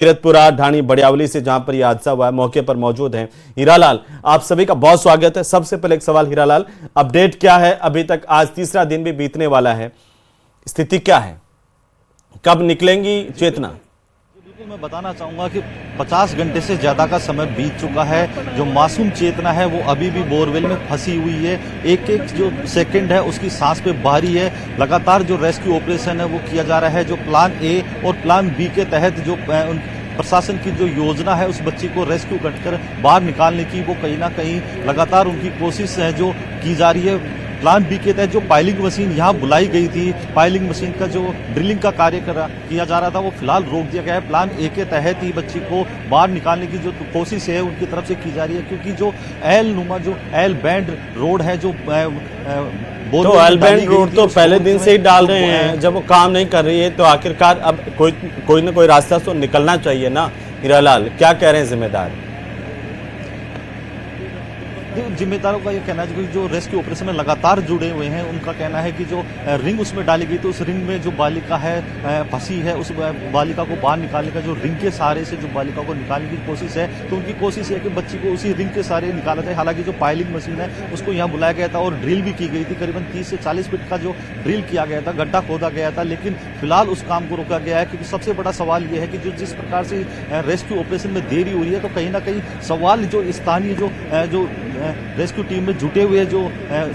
कीरतपुरा ढाणी बड़ियावली से जहां पर यह हादसा हुआ है, मौके पर मौजूद हैं हीरालाल। आप सभी का बहुत स्वागत है। सबसे पहले एक सवाल हीरालाल, अपडेट क्या है अभी तक? आज तीसरा दिन भी बीतने वाला है, स्थिति क्या है, कब निकलेंगी चेतना? मैं बताना चाहूंगा कि 50 घंटे से ज्यादा का समय बीत चुका है। जो मासूम चेतना है वो अभी भी बोरवेल में फंसी हुई है। एक एक जो सेकंड है उसकी सांस पे भारी है। लगातार जो रेस्क्यू ऑपरेशन है वो किया जा रहा है। जो प्लान ए और प्लान बी के तहत जो प्रशासन की जो योजना है उस बच्ची को रेस्क्यू कर बाहर निकालने की, वो कहीं ना कहीं लगातार उनकी कोशिश है जो की जा रही है। प्लान बी के तहत जो पाइलिंग मशीन यहाँ बुलाई गई थी, पाइलिंग मशीन का जो ड्रिलिंग का कार्य किया जा रहा था वो फिलहाल रोक दिया गया है। प्लान ए के तहत ही बच्ची को बाहर निकालने की जो कोशिश है उनकी तरफ से की जा रही है, क्योंकि जो एल नुमा जो एल बैंड रोड है जो तो एल बैंड रोड तो पहले दिन से ही डाल रहे हैं। जब वो काम नहीं कर रही है तो आखिरकार अब कोई ना कोई रास्ता तो निकलना चाहिए ना। हीरालाल, क्या कह रहे हैं जिम्मेदार? जिम्मेदारों का ये कहना है कि जो रेस्क्यू ऑपरेशन में लगातार जुड़े हुए हैं, उनका कहना है कि जो रिंग उसमें डाली गई तो उस रिंग में जो बालिका है फंसी है, उस बालिका को बाहर निकालने का जो रिंग के सहारे से जो बालिका को निकालने की कोशिश है, तो उनकी कोशिश है कि बच्ची को उसी रिंग के सहारे निकाला जाए। हालांकि जो पाइलिंग मशीन है उसको यहाँ बुलाया गया था और ड्रिल भी की गई थी। करीबन 30 से 40 फीट का जो ड्रिल किया गया था, गड्ढा खोदा गया था, लेकिन फिलहाल उस काम को रोका गया है। क्योंकि सबसे बड़ा सवाल ये है कि जो जिस प्रकार से रेस्क्यू ऑपरेशन में देरी हुई है, तो कहीं ना कहीं सवाल जो स्थानीय जो रेस्क्यू टीम में जुटे हुए जो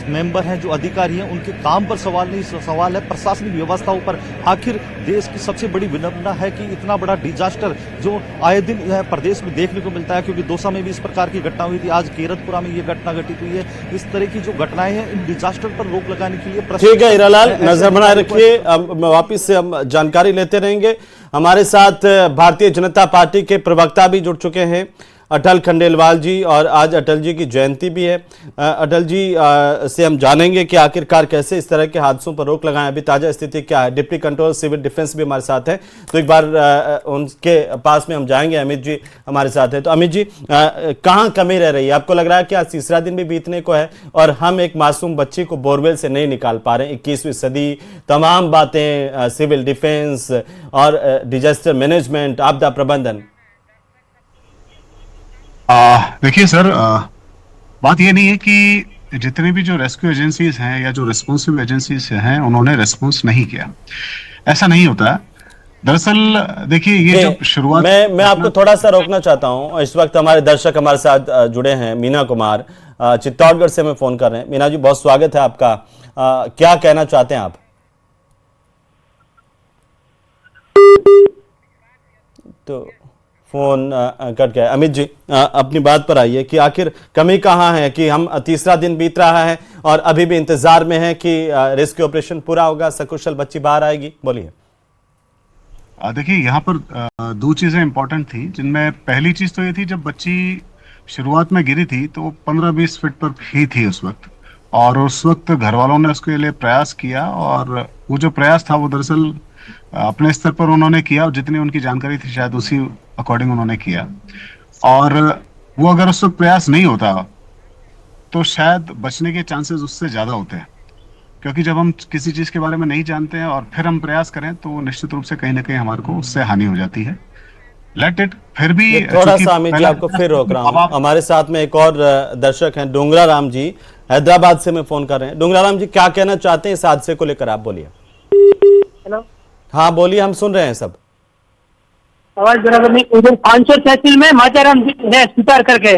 मेंबर हैं, जो अधिकारी हैं, उनके काम पर सवाल नहीं, सवाल है प्रशासनिक व्यवस्थाओं पर। आखिर देश की सबसे बड़ी विडंबना है कि इतना बड़ा डिजास्टर जो आए दिन प्रदेश में देखने को मिलता है, क्योंकि दौसा में भी इस प्रकार की घटना हुई थी, आज कीरतपुरा में ये घटना घटित हुई है। इस तरह की जो घटनाएं हैं, इन डिजास्टर पर रोक लगाने के लिए ठीक है हीरालाल, नजर बनाए रखिए। वापिस से हम जानकारी लेते रहेंगे। हमारे साथ भारतीय जनता पार्टी के प्रवक्ता भी जुड़ चुके हैं, अटल खंडेलवाल जी, और आज अटल जी की जयंती भी है। अटल जी से हम जानेंगे कि आखिरकार कैसे इस तरह के हादसों पर रोक लगाएं, अभी ताजा स्थिति क्या है। डिप्टी कंट्रोलर सिविल डिफेंस भी हमारे साथ है, तो एक बार उनके पास में हम जाएंगे। अमित जी हमारे साथ है, तो अमित जी कहाँ कमी रह रही है? आपको लग रहा है कि आज तीसरा दिन भी बीतने को है और हम एक मासूम बच्ची को बोरवेल से नहीं निकाल पा रहे हैं? 21वीं सदी, तमाम बातें, सिविल डिफेंस और डिजास्टर मैनेजमेंट, आपदा प्रबंधन। देखिए सर, बात ये नहीं है कि जितने भी जो रेस्क्यू एजेंसीज हैं या जो रिस्पॉन्सिव एजेंसीज हैं उन्होंने रिस्पॉन्स नहीं किया, ऐसा नहीं होता है। दरअसल देखिए, ये जब शुरुआत मैं आपको थोड़ा सा रोकना चाहता हूं। इस वक्त हमारे दर्शक हमारे साथ जुड़े हैं। मीना कुमार चित्तौड़गढ़ से हमें फोन कर रहे हैं। मीना जी, बहुत स्वागत है आपका। क्या कहना चाहते हैं आप? तो फोन कट गया। अमित जी अपनी बात पर आइए कि आखिर कमी कहाँ है कि हम तीसरा दिन बीत रहा है और अभी भी इंतजार में है कि रेस्क्यू ऑपरेशन पूरा होगा, सकुशल बच्ची बाहर आएगी? बोलिए। देखिए, यहाँ पर दो चीजें इंपॉर्टेंट थी, जिनमें पहली चीज तो ये थी, जब बच्ची शुरुआत में गिरी थी तो 15-20 फीट पर ही थी उस वक्त, और उस वक्त घर वालों ने उसके लिए प्रयास किया, और वो जो प्रयास था वो दरअसल अपने स्तर पर उन्होंने किया, और जितनी उनकी जानकारी थी शायद उसी अकॉर्डिंग उन्होंने किया। और वो अगर उस वक्त प्रयास नहीं होता तो शायद बचने के चांसेस उससे ज्यादा होते हैं, क्योंकि जब हम किसी चीज के बारे में नहीं जानते हैं और फिर हम प्रयास करें तो निश्चित रूप से कहीं ना कहीं हमारे को उससे हानि हो जाती है। Let it. फिर भी थोड़ा सा अमित जी आपको फिर रोक रहा हूँ। हमारे साथ में एक और दर्शक हैं, डोंगरा राम जी, हैदराबाद से मैं फोन कर रहे हैं। डोंगरा राम जी, क्या कहना चाहते हैं इस हादसे को लेकर? आप बोलिए। हेलो, हाँ बोलिए, हम सुन रहे हैं सब। आवाज बराबर नहीं। उधर 500 तहसील में माचाराम है स्वीकार करके,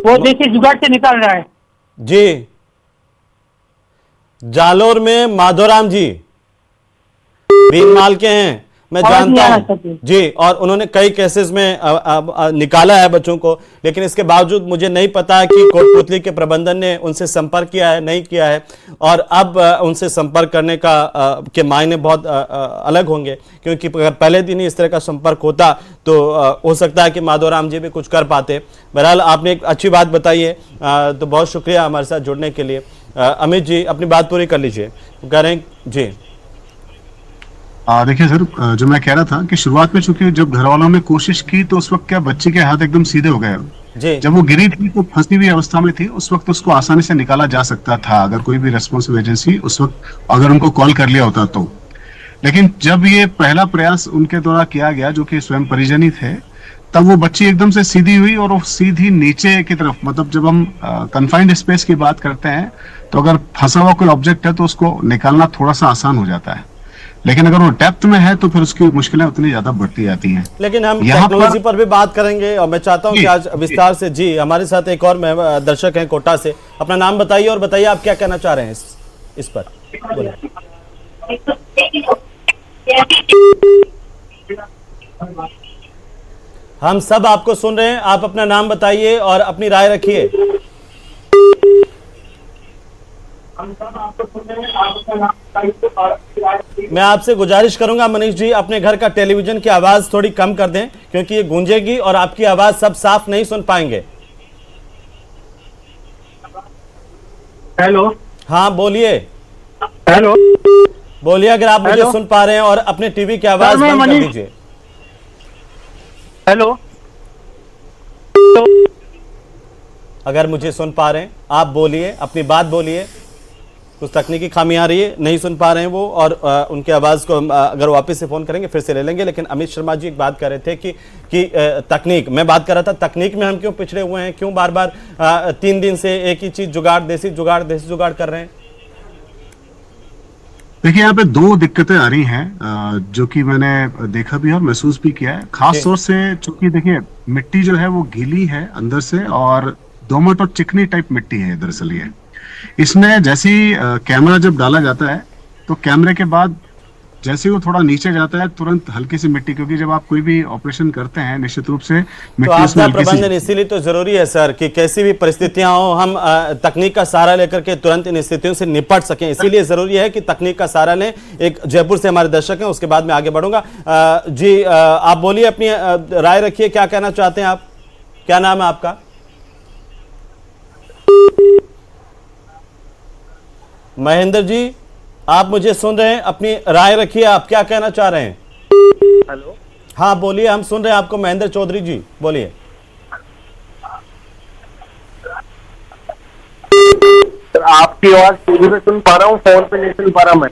वो देसी जुगाड़ से निकाल रहा है जी। जालोर में माधोराम जी बीन माल के हैं, मैं जानता हूं जी, और उन्होंने कई केसेस में निकाला है बच्चों को, लेकिन इसके बावजूद मुझे नहीं पता है कि कोटपुतली के प्रबंधन ने उनसे संपर्क किया है, नहीं किया है। और अब उनसे संपर्क करने के मायने बहुत अलग होंगे, क्योंकि अगर पहले दिन ही इस तरह का संपर्क होता तो हो सकता है कि माधोराम जी भी कुछ कर पाते। बहरहाल आपने एक अच्छी बात बताई है, तो बहुत शुक्रिया हमारे साथ जुड़ने के लिए। अमित जी अपनी बात पूरी कर लीजिए, कह रहे हैं जी। देखिए सर, जो मैं कह रहा था कि शुरुआत में चूंकि जब घर वालों ने कोशिश की तो उस वक्त क्या बच्ची के हाथ एकदम सीधे हो गए। जब वो गिरी थी तो फंसी हुई अवस्था में थी, उस वक्त उसको आसानी से निकाला जा सकता था अगर कोई भी रेस्पॉन्सिव एजेंसी उस वक्त अगर उनको कॉल कर लिया होता तो। लेकिन जब ये पहला प्रयास उनके द्वारा किया गया, जो कि स्वयं परिजन ही थे, तब वो बच्ची एकदम से सीधी हुई और वो सीधी नीचे की तरफ, मतलब जब हम कन्फाइंड स्पेस की बात करते हैं तो अगर फंसा हुआ कोई ऑब्जेक्ट है तो उसको निकालना थोड़ा सा आसान हो जाता है, लेकिन अगर वो डेप्थ में है तो फिर उसकी मुश्किलें उतनी ज्यादा बढ़ती जाती हैं। लेकिन हम यहाँ टेक्नोलॉजी पर भी बात करेंगे और मैं चाहता हूं कि आज विस्तार से जी हमारे साथ एक और दर्शक हैं कोटा से। अपना नाम बताइए और बताइए आप क्या कहना चाह रहे हैं इस पर। बोलिए। हम सब आपको सुन रहे हैं, आप अपना नाम बताइए और अपनी राय रखिए। मैं आपसे गुजारिश करूंगा मनीष जी, अपने घर का टेलीविजन की आवाज थोड़ी कम कर दें क्योंकि ये गूंजेगी और आपकी आवाज सब साफ नहीं सुन पाएंगे। हेलो। हाँ बोलिए। हेलो। बोलिए अगर आप मुझे सुन पा रहे हैं और अपने टीवी की आवाज बंद कर दीजिए। हेलो। अगर मुझे सुन पा रहे हैं आप बोलिए, अपनी बात बोलिए। कुछ तकनीकी खामी आ रही है, नहीं सुन पा रहे हैं वो, और उनकी आवाज़ को अगर वापस से फ़ोन करेंगे फिर से ले लेंगे। लेकिन अमित शर्मा जी एक बात कर रहे थे कि तकनीक, मैं बात कर रहा था तकनीक में हम क्यों पिछड़े हुए हैं, क्यों बार बार 3 दिन से एक ही चीज़ जुगाड़, देसी जुगाड़, देसी जुगाड़ कर रहे हैं। देखिए यहाँ पे 2 दिक्कतें आ रही हैं जो कि मैंने देखा भी और महसूस भी किया है, खास तौर से चूंकि देखिए मिट्टी जो है वो गीली है अंदर से और दोमट और चिकनी टाइप मिट्टी है दरअसल ये। इसमें जैसे ही कैमरा जब डाला जाता है तो कैमरे के बाद जैसे ही वो थोड़ा नीचे जाता है तुरंत हल्की सी मिट्टी, क्योंकि जब आप कोई भी ऑपरेशन करते हैं निश्चित रूप से तो मिट्टी उसमें आपदा हल्की सी। प्रबंधन इसीलिए तो जरूरी है सर कि कैसी भी परिस्थितियां हो हम तकनीक का सहारा लेकर के तुरंत इन स्थितियों से निपट सकें। इसीलिए जरूरी है कि तकनीक का सहारा लें। एक जयपुर से हमारे दर्शक हैं, उसके बाद मैं आगे बढ़ूंगा। जी आप बोलिए, अपनी राय रखिए, क्या कहना चाहते हैं आप, क्या नाम है आपका? महेंद्र जी आप मुझे सुन रहे हैं, अपनी राय रखिए, आप क्या कहना चाह रहे हैं? हेलो। हाँ बोलिए, हम सुन रहे हैं आपको। महेंद्र चौधरी जी बोलिए। आपकी आवाज टीवी पे सुन पा रहा हूँ, फोन पे नहीं सुन पा रहा मैं।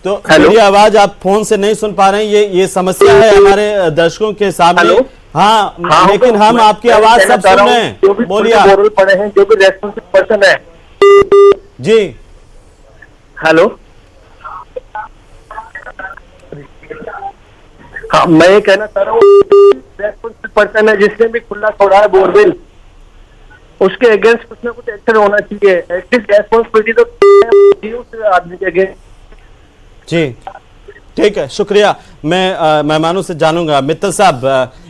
तो मेरी आवाज आप फोन से नहीं सुन पा रहे हैं, ये समस्या है हमारे दर्शकों के सामने। हाँ, लेकिन हम आपकी आवाज सब सुन रहे हैं, बोलिए आप। पड़े हैं जो भी रेस्पॉन्सिव पर्सन है जी। हेलो। हाँ मैं ये कहना चाह रहा हूँ, रेस्पॉन्सिव पर्सन है जिसने भी खुला छोड़ा है बोरवेल, उसके अगेंस्ट कुछ ना कुछ एक्शन होना चाहिए। एटलीस्ट रेस्पॉन्सिबिलिटी तो आदमी के अगेंस्ट। जी ठीक है, शुक्रिया। मैं मेहमानों से जानूंगा। मित्तल साहब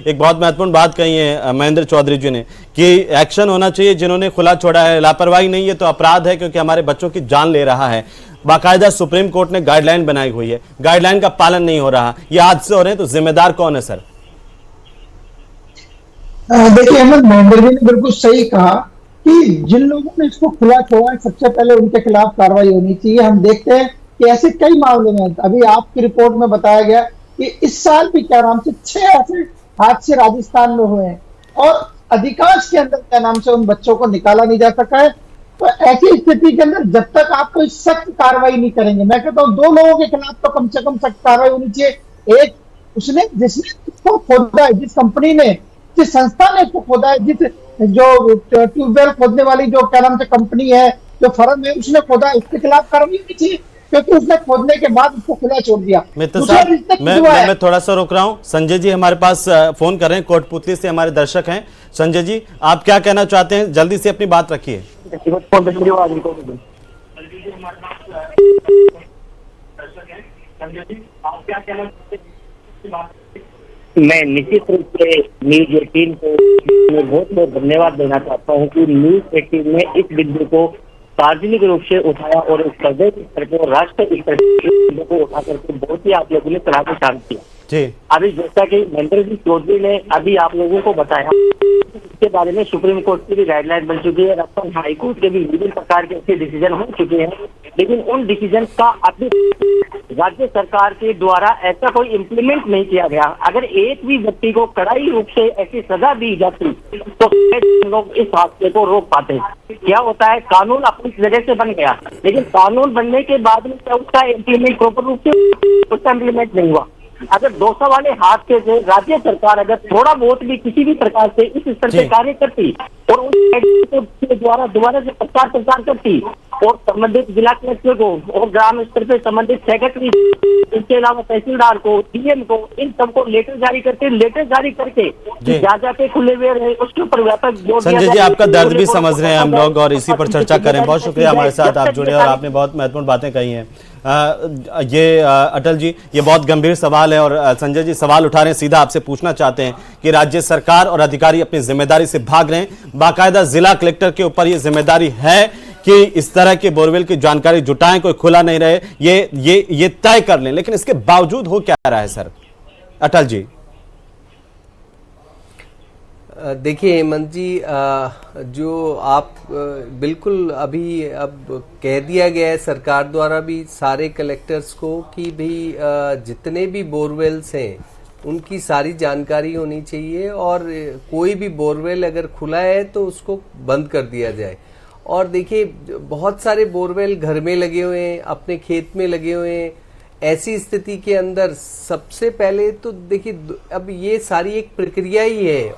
एक बहुत महत्वपूर्ण बात कही है महेंद्र चौधरी जी ने कि एक्शन होना चाहिए जिन्होंने खुला छोड़ा है। लापरवाही नहीं है तो अपराध है, क्योंकि हमारे बच्चों की जान ले रहा है। बाकायदा सुप्रीम कोर्ट ने गाइडलाइन बनाई हुई है, गाइडलाइन का पालन नहीं हो रहा, ये हादसे हो रहे हैं, तो जिम्मेदार कौन है सर? देखिए अहमद, महेंद्र जी ने बिल्कुल सही कहा कि जिन लोगों ने इसको खुला छोड़ा है सबसे पहले उनके खिलाफ कार्रवाई होनी चाहिए। हम देखते हैं कि ऐसे कई मामले में, अभी आपकी रिपोर्ट में बताया गया कि इस साल भी क्या नाम से 6 ऐसे हादसे राजस्थान में हुए हैं और अधिकांश के अंदर क्या नाम से उन बच्चों को निकाला नहीं जा सका है। तो ऐसी स्थिति के अंदर जब तक आप कोई सख्त कार्रवाई नहीं करेंगे, मैं कहता हूँ 2 लोगों के खिलाफ तो कम से कम सख्त कार्रवाई होनी चाहिए। एक उसने जिसने इसको खोदा है, जिस कंपनी ने, जिस संस्था ने इसको खोदा है, जिस जो ट्यूबवेल खोदने वाली जो क्या नाम से कंपनी है, जो फर्म है, उसने खोदा है, उसके खिलाफ कार्रवाई होनी चाहिए, क्योंकि उसने खोदने के बाद उसको खुला छोड़ दिया। मित्र साहब मैं थोड़ा सा रोक रहा हूं। संजय जी हमारे पास फोन कर रहे हैं, कोटपुतली से हमारे दर्शक हैं। संजय जी आप क्या कहना चाहते हैं, जल्दी से अपनी बात रखिए। मैं निश्चित रूप से न्यूज 18 को बहुत बहुत धन्यवाद देना चाहता हूँ कि न्यूज 18 ने इस बिंदु को सार्वजनिक रूप से उठाया और इस प्रदेश स्तर पर, राष्ट्रीय स्तर को उठा करके बहुत ही आप लोगों ने सराहनीय काम किया। जी अभी जैसा कि महेंद्र जी चौधरी ने अभी आप लोगों को बताया, इसके बारे में सुप्रीम कोर्ट की भी गाइडलाइन बन चुकी है, राजस्थान हाई कोर्ट के भी विभिन्न प्रकार के ऐसे डिसीजन हो चुके हैं, लेकिन उन डिसीजन का अभी राज्य सरकार के द्वारा ऐसा कोई इम्प्लीमेंट नहीं किया गया। अगर एक भी व्यक्ति को कड़ाई रूप से ऐसी सजा दी जाती तो लोग इस हादसे को रोक पाते। क्या होता है, कानून अपनी जगह से बन गया, लेकिन कानून बनने के बाद में क्या उसका इम्प्लीमेंट प्रॉपर रूप से उसका इम्प्लीमेंट नहीं हुआ। अगर 200 वाले हादसे से राज्य सरकार अगर थोड़ा बहुत भी किसी भी प्रकार से इस स्तर पे कार्य करती और उन द्वारा दोबारा से प्रचार करती और संबंधित जिला कलेक्टर को और ग्राम स्तर पे संबंधित सेक्रेटरी, इसके अलावा तहसीलदार को, डीएम को, इन सबको लेटर जारी करके जा पे खुले हुए रहे, उसके ऊपर व्यापक जोर दिया। संजय जी, आपका दर्द भी समझ रहे हैं हम लोग और इसी पर चर्चा करें। बहुत शुक्रिया हमारे साथ आप जुड़े और आपने बहुत महत्वपूर्ण बातें कही हैं। अटल जी, ये बहुत गंभीर सवाल है और संजय जी सवाल उठा रहे हैं, सीधा आपसे पूछना चाहते हैं कि राज्य सरकार और अधिकारी अपनी जिम्मेदारी से भाग रहे हैं। बाकायदा जिला कलेक्टर के ऊपर ये जिम्मेदारी है कि इस तरह के बोरवेल की जानकारी जुटाएं, कोई खुला नहीं रहे, ये तय कर लें, लेकिन इसके बावजूद हो क्या रहा है सर? अटल जी देखिए हेमंत जी, जो आप बिल्कुल अभी अब कह दिया गया है सरकार द्वारा भी सारे कलेक्टर्स को कि भाई जितने भी बोरवेल्स हैं उनकी सारी जानकारी होनी चाहिए और कोई भी बोरवेल अगर खुला है तो उसको बंद कर दिया जाए। और देखिए बहुत सारे बोरवेल घर में लगे हुए हैं, अपने खेत में लगे हुए हैं। ऐसी स्थिति के अंदर सबसे पहले तो देखिए अब ये सारी एक प्रक्रिया ही है